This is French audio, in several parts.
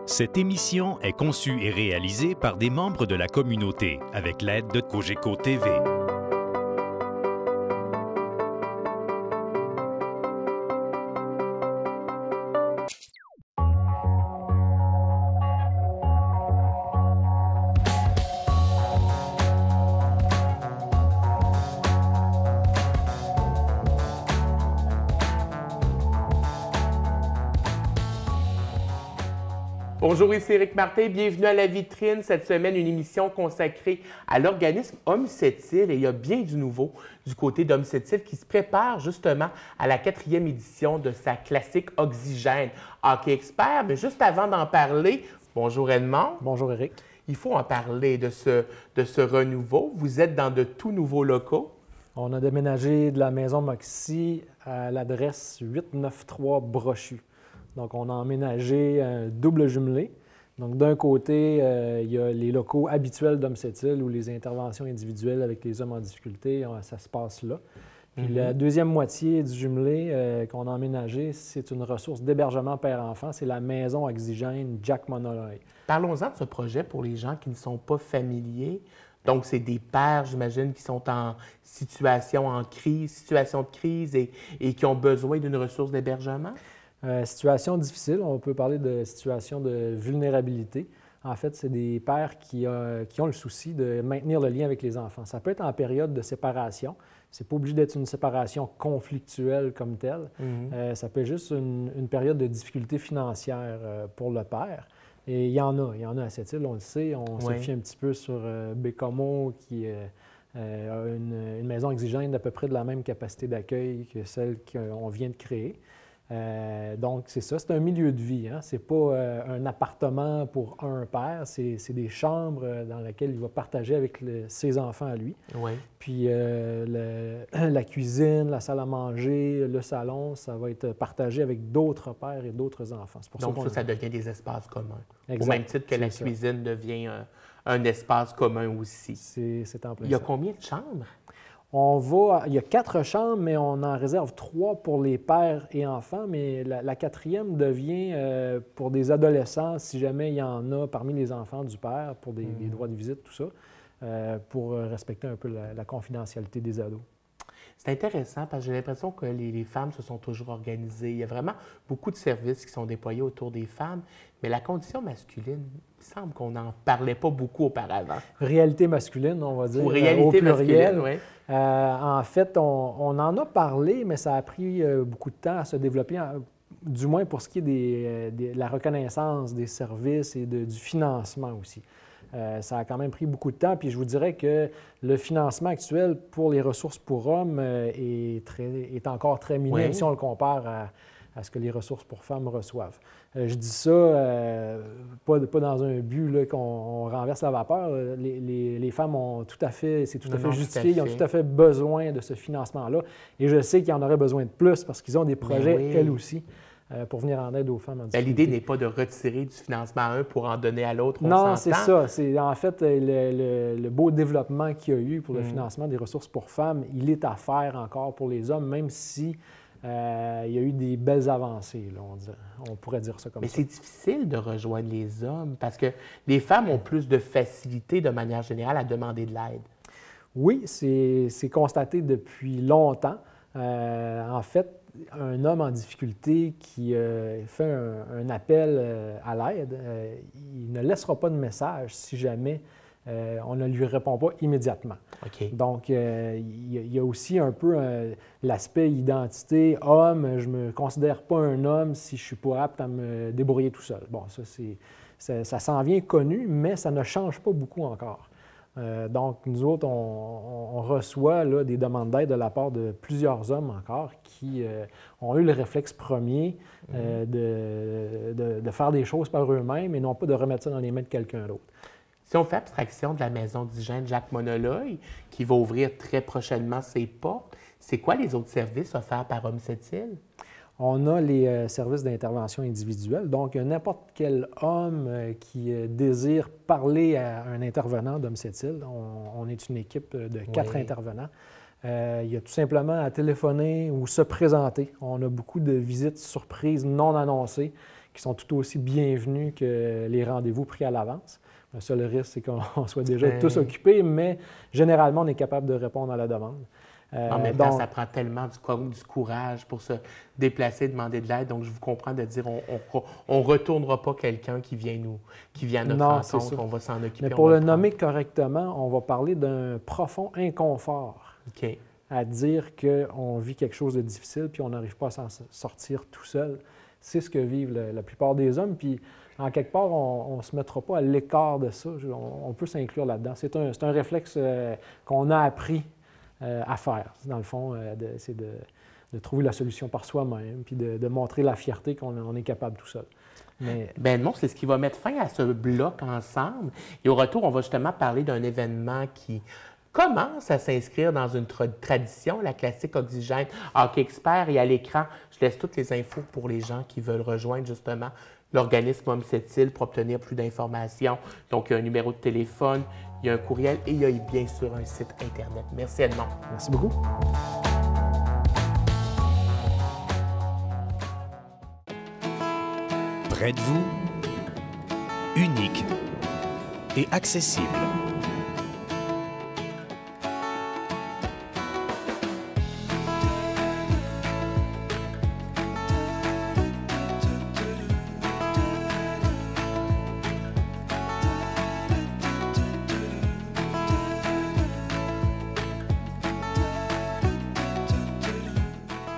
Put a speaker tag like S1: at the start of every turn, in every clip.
S1: Cette émission est conçue et réalisée par des membres de la communauté avec l'aide de Cogeco TV.
S2: Bonjour, ici Éric Martin, bienvenue à La Vitrine. Cette semaine, une émission consacrée à l'organisme Homme Sept-Îles et il y a bien du nouveau du côté d'Homme Sept-Îles qui se prépare justement à la 4e édition de sa classique Oxygène Hockey Expert. Mais juste avant d'en parler, bonjour Edmond.
S3: Bonjour Éric.
S2: Il faut en parler de ce renouveau. Vous êtes dans de tout nouveaux locaux.
S3: On a déménagé de la maison Moxie à l'adresse 893 Brochu. Donc, on a emménagé un double jumelé. Donc, d'un côté, il y a les locaux habituels d'Homme Sept-Îles où les interventions individuelles avec les hommes en difficulté, ça se passe là. Puis la deuxième moitié du jumelé qu'on a emménagé, c'est une ressource d'hébergement père-enfant. C'est la maison Oxygène Jack Monolloy.
S2: Parlons-en de ce projet pour les gens qui ne sont pas familiers. Donc, c'est des pères, j'imagine, qui sont en situation de crise et qui ont besoin d'une ressource d'hébergement?
S3: Situation difficile, on peut parler de situation de vulnérabilité. En fait, c'est des pères qui ont le souci de maintenir le lien avec les enfants. Ça peut être en période de séparation. C'est pas obligé d'être une séparation conflictuelle comme telle. Ça peut être juste une période de difficulté financière pour le père. Et il y en a à Sept-Îles, on le sait. On se fie un petit peu sur Bécomo qui a une maison Oxygène d'à peu près de la même capacité d'accueil que celle qu'on vient de créer. Donc, c'est ça, c'est un milieu de vie. Hein? Ce n'est pas un appartement pour un père, c'est des chambres dans lesquelles il va partager avec ses enfants à lui.
S2: Oui.
S3: Puis la cuisine, la salle à manger, le salon, ça va être partagé avec d'autres pères et d'autres enfants. C'est pour
S2: Donc,
S3: ça
S2: devient des espaces communs.
S3: Exact.
S2: Au même titre que la cuisine devient un espace commun aussi.
S3: C'est en plein
S2: Il y a
S3: ça.
S2: combien de chambres?
S3: Il y a 4 chambres, mais on en réserve 3 pour les pères et enfants, mais la 4e devient pour des adolescents, si jamais il y en a parmi les enfants du père, pour des droits de visite, tout ça, pour respecter un peu la confidentialité des ados.
S2: C'est intéressant parce que j'ai l'impression que les femmes se sont toujours organisées. Il y a vraiment beaucoup de services qui sont déployés autour des femmes, mais la condition masculine, il semble qu'on n'en parlait pas beaucoup auparavant.
S3: Réalité masculine, on va dire,
S2: Ou réalité
S3: au pluriel.
S2: masculine, oui.
S3: En fait, on en a parlé, mais ça a pris beaucoup de temps à se développer, du moins pour ce qui est de la reconnaissance des services et du financement aussi. Ça a quand même pris beaucoup de temps, puis je vous dirais que le financement actuel pour les ressources pour hommes est encore très minime si on le compare à ce que les ressources pour femmes reçoivent. Je dis ça pas dans un but là, qu'on renverse la vapeur. Les femmes ont tout à fait, c'est tout à fait justifié, ils ont tout à fait besoin de ce financement-là. Et je sais qu'il y en aurait besoin de plus parce qu'ils ont des projets, elles aussi, pour venir en aide aux femmes en difficulté.
S2: L'idée n'est pas de retirer du financement à un pour en donner à l'autre.
S3: Non, c'est ça. C'est en fait le beau développement qu'il y a eu pour le financement des ressources pour femmes. Il est à faire encore pour les hommes, même si il y a eu des belles avancées, là, on pourrait dire ça comme ça.
S2: Mais c'est difficile de rejoindre les hommes parce que les femmes ont plus de facilité de manière générale à demander de l'aide.
S3: Oui, c'est constaté depuis longtemps. En fait, un homme en difficulté qui fait un appel à l'aide, il ne laissera pas de message si jamais on ne lui répond pas immédiatement.
S2: Okay.
S3: Donc, il y a aussi un peu l'aspect identité. Homme, je ne me considère pas un homme si je ne suis pas apte à me débrouiller tout seul. Bon, ça s'en vient connu, mais ça ne change pas beaucoup encore. Donc, nous autres, on reçoit là, des demandes d'aide de la part de plusieurs hommes encore qui ont eu le réflexe premier de faire des choses par eux-mêmes et non pas de remettre ça dans les mains de quelqu'un d'autre.
S2: Si on fait abstraction de la maison d'hygiène Jack Monolloy, qui va ouvrir très prochainement ses portes, c'est quoi les autres services offerts par Homme Sept-Îles?
S3: On a les services d'intervention individuelle. Donc, n'importe quel homme qui désire parler à un intervenant d'Homme Sept-Îles, on est une équipe de 4 intervenants. Il y a tout simplement à téléphoner ou se présenter. On a beaucoup de visites surprises non annoncées qui sont tout aussi bienvenus que les rendez-vous pris à l'avance. Le seul risque, c'est qu'on soit déjà tous occupés, mais généralement, on est capable de répondre à la demande.
S2: En même temps, ça prend tellement du courage pour se déplacer, demander de l'aide. Donc, je vous comprends de dire on ne retournera pas quelqu'un qui vient à notre rencontre, on va s'en occuper.
S3: Mais pour le nommer correctement, on va parler d'un profond inconfort à dire qu'on vit quelque chose de difficile puis on n'arrive pas à s'en sortir tout seul. C'est ce que vivent la plupart des hommes. Puis, en quelque part, on ne se mettra pas à l'écart de ça. On peut s'inclure là-dedans. C'est un réflexe qu'on a appris à faire. Dans le fond, c'est de trouver la solution par soi-même, puis de montrer la fierté qu'on est capable tout seul.
S2: Ben non, c'est ce qui va mettre fin à ce bloc ensemble. Et au retour, on va justement parler d'un événement qui commence à s'inscrire dans une tradition, la classique Oxygène Hockey Expert. Et à l'écran, je laisse toutes les infos pour les gens qui veulent rejoindre justement l'organisme Homme Cette-Île pour obtenir plus d'informations. Donc, il y a un numéro de téléphone, il y a un courriel et il y a bien sûr un site Internet. Merci Edmond.
S3: Merci beaucoup.
S1: Près de vous, unique et accessible.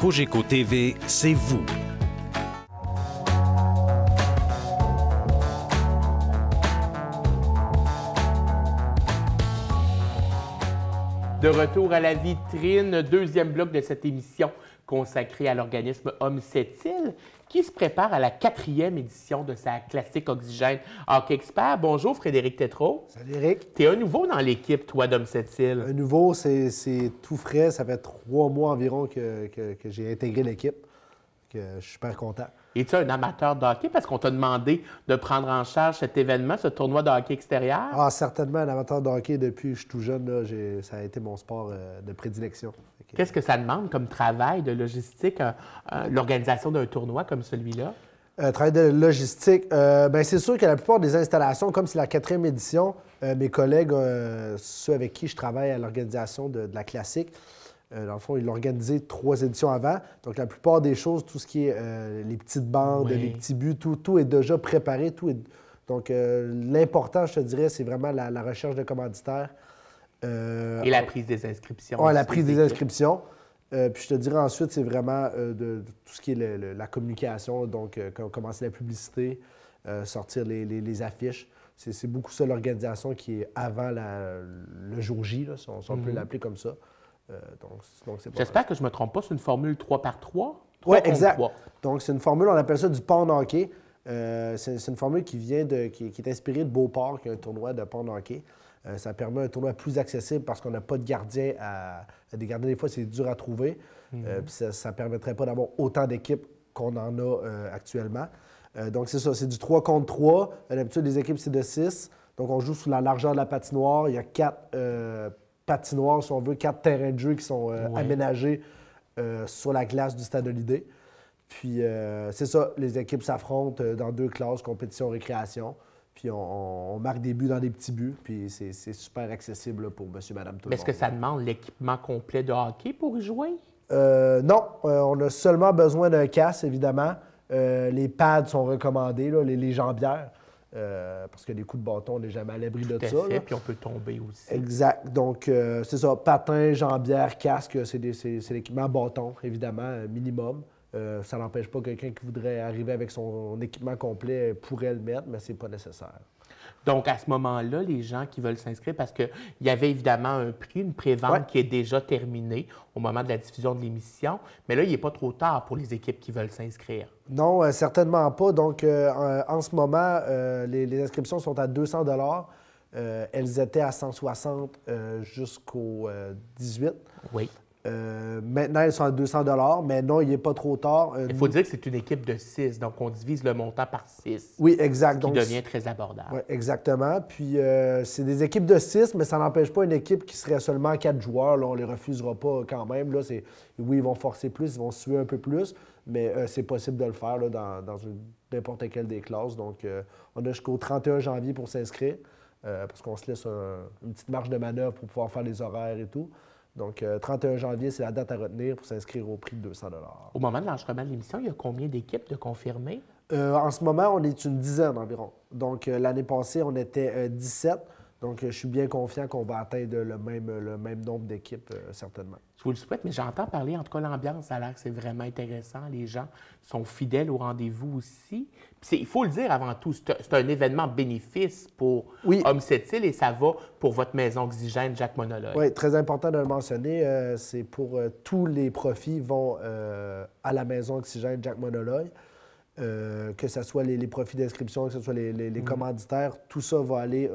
S1: Cogeco TV, c'est vous.
S2: De retour à la vitrine, deuxième bloc de cette émission consacrée à l'organisme Homme Cette-Île qui se prépare à la 4e édition de sa classique Oxygène Hockey Expert. Bonjour Frédéric Tétrault.
S4: Salut Eric.
S2: Tu es un nouveau dans l'équipe, toi, d'Homme Cette-Île.
S4: Un nouveau, c'est tout frais. Ça fait 3 mois environ que j'ai intégré l'équipe. Je suis super content.
S2: Es-tu un amateur de hockey? Parce qu'on t'a demandé de prendre en charge cet événement, ce tournoi de hockey extérieur.
S4: Ah, certainement un amateur de hockey depuis que je suis tout jeune. Là, ça a été mon sport de prédilection.
S2: Qu'est-ce que ça demande comme travail de logistique, l'organisation d'un tournoi comme celui-là?
S4: Travail de logistique. Bien, c'est sûr que la plupart des installations, comme c'est la 4e édition, mes collègues, ceux avec qui je travaille à l'organisation de la classique, dans le fond, ils l'ont organisé 3 éditions avant. Donc, la plupart des choses, tout ce qui est les petites bandes, les petits buts, tout est déjà préparé. Donc, l'important, je te dirais, c'est vraiment la recherche de commanditaires.
S2: Et la prise des inscriptions.
S4: Oui, la prise des inscriptions. Puis je te dirais ensuite, c'est vraiment de tout ce qui est la communication. Donc, commencer la publicité, sortir les affiches. C'est beaucoup ça, l'organisation qui est avant le jour J, là, si on peut l'appeler comme ça.
S2: J'espère que je ne me trompe pas, c'est une formule 3x3?
S4: Oui, exact. 3. Donc, c'est une formule, on appelle ça du pond hockey. C'est une formule qui est inspirée de Beauport, qui est un tournoi de pond hockey. Ça permet un tournoi plus accessible parce qu'on n'a pas de gardien des gardiens, des fois, c'est dur à trouver. Puis ça ne permettrait pas d'avoir autant d'équipes qu'on en a actuellement. Donc, c'est ça, c'est du 3 contre 3. D'habitude, les équipes, c'est de 6. Donc, on joue sous la largeur de la patinoire. Il y a 4 patinoires, si on veut, 4 terrains de jeu qui sont aménagés sur la glace du Stade Olydé. Puis, c'est ça, les équipes s'affrontent dans 2 classes, compétition-récréation. Puis, on marque des buts dans des petits buts. Puis, c'est super accessible là, pour monsieur, madame, tout le monde.
S2: Est-ce que ça demande l'équipement complet de hockey pour y jouer?
S4: Non, on a seulement besoin d'un casque, évidemment. Les pads sont recommandés, là, les jambières. Parce que les coups de bâton, on n'est jamais à l'abri de ça.
S2: Tout à fait, puis on peut tomber aussi.
S4: Exact. Donc, c'est ça. Patin, jambière, casque, c'est l'équipement bâton, évidemment, minimum. Ça n'empêche pas quelqu'un qui voudrait arriver avec son équipement complet pourrait le mettre, mais ce n'est pas nécessaire.
S2: Donc, à ce moment-là, les gens qui veulent s'inscrire, parce qu'il y avait évidemment un prix, une prévente qui est déjà terminée au moment de la diffusion de l'émission, mais là, il n'est pas trop tard pour les équipes qui veulent s'inscrire.
S4: Non, certainement pas. Donc, en ce moment, les inscriptions sont à 200 $. Elles étaient à 160 jusqu'au 18.
S2: Oui.
S4: Maintenant, elles sont à 200 $, mais non, il n'est pas trop tard.
S2: Il faut dire que c'est une équipe de 6, donc on divise le montant par 6.
S4: Oui, exact.
S2: Ce qui devient très abordable.
S4: Oui, exactement. Puis, c'est des équipes de 6, mais ça n'empêche pas une équipe qui serait seulement 4 joueurs. Là, on ne les refusera pas quand même. Là, oui, ils vont forcer plus, ils vont suer un peu plus, mais c'est possible de le faire là, dans n'importe quelle des classes. Donc, on a jusqu'au 31 janvier pour s'inscrire, parce qu'on se laisse une petite marge de manœuvre pour pouvoir faire les horaires et tout. Donc, 31 janvier, c'est la date à retenir pour s'inscrire au prix de 200 $.
S2: Au moment de l'enregistrement de l'émission, il y a combien d'équipes de confirmés?
S4: En ce moment, on est une dizaine environ. Donc, l'année passée, on était 17. Donc, je suis bien confiant qu'on va atteindre le même nombre d'équipes, certainement.
S2: Je vous le souhaite, mais j'entends parler, en tout cas, l'ambiance, ça a l'air que c'est vraiment intéressant. Les gens sont fidèles au rendez-vous aussi. Puis il faut le dire avant tout, c'est un événement bénéfice pour Homme Sept-Îles et ça va pour votre maison Oxygène Jacques Monologue.
S4: Oui, très important de le mentionner. C'est pour tous les profits vont à la maison Oxygène Jacques Monologue. Que ce soit les profits d'inscription, que ce soit les commanditaires, tout ça va aller,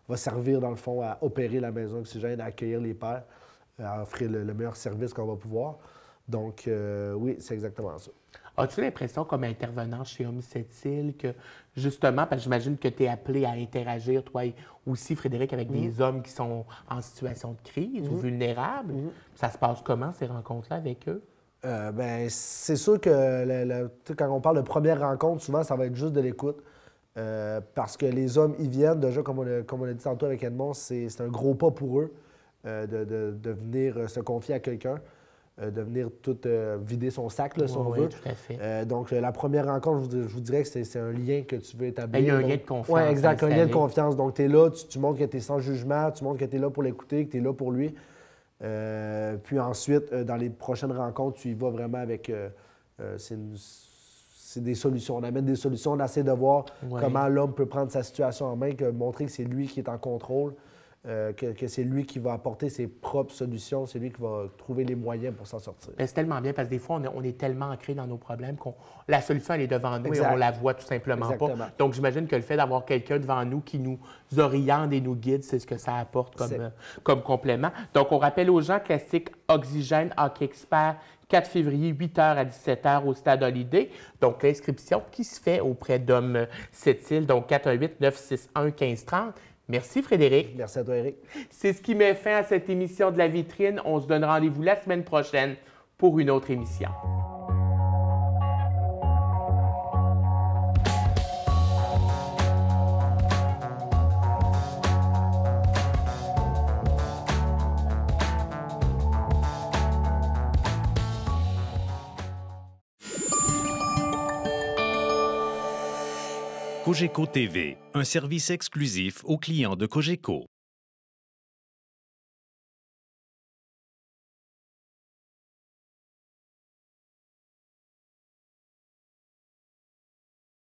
S4: va servir dans le fond à opérer la maison Oxygène, à accueillir les pères, à offrir le meilleur service qu'on va pouvoir. Donc, oui, c'est exactement ça.
S2: As-tu l'impression, comme intervenant chez Homme Sept-Îles, que justement, parce que j'imagine que tu es appelé à interagir, toi aussi, Frédéric, avec des hommes qui sont en situation de crise ou vulnérables, ça se passe comment, ces rencontres-là, avec eux?
S4: Bien, c'est sûr que quand on parle de première rencontre, souvent, ça va être juste de l'écoute. Parce que les hommes, ils viennent, déjà, comme on a dit tantôt avec Edmond, c'est un gros pas pour eux de venir se confier à quelqu'un, de venir tout vider son sac, là, si on veut.
S2: Tout à fait.
S4: Donc, la première rencontre, je vous dirais que c'est un lien que tu veux établir.
S2: Il y a un lien de confiance.
S4: Oui, exact, un lien de confiance. Donc, tu es là, tu montres que tu es sans jugement, tu montres que tu es là pour l'écouter, que tu es là pour lui. Puis ensuite, dans les prochaines rencontres, tu y vas vraiment avec... c'est des solutions. On amène des solutions, on essaie de voir comment l'homme peut prendre sa situation en main, montrer que c'est lui qui est en contrôle, que c'est lui qui va apporter ses propres solutions, c'est lui qui va trouver les moyens pour s'en sortir.
S2: C'est tellement bien parce que des fois, on est tellement ancré dans nos problèmes que la solution, elle est devant nous et on la voit tout simplement pas. Donc, j'imagine que le fait d'avoir quelqu'un devant nous qui nous oriente et nous guide, c'est ce que ça apporte comme complément. Donc, on rappelle aux gens, classique Oxygène Hockey Expert, 4 février, 8h à 17h au Stade Holiday. Donc, l'inscription qui se fait auprès d'Homme Sept-Îles, donc 418-961-1530. Merci, Frédéric.
S4: Merci à toi, Éric.
S2: C'est ce qui met fin à cette émission de La Vitrine. On se donne rendez-vous la semaine prochaine pour une autre émission.
S1: Cogeco TV, un service exclusif aux clients de Cogeco.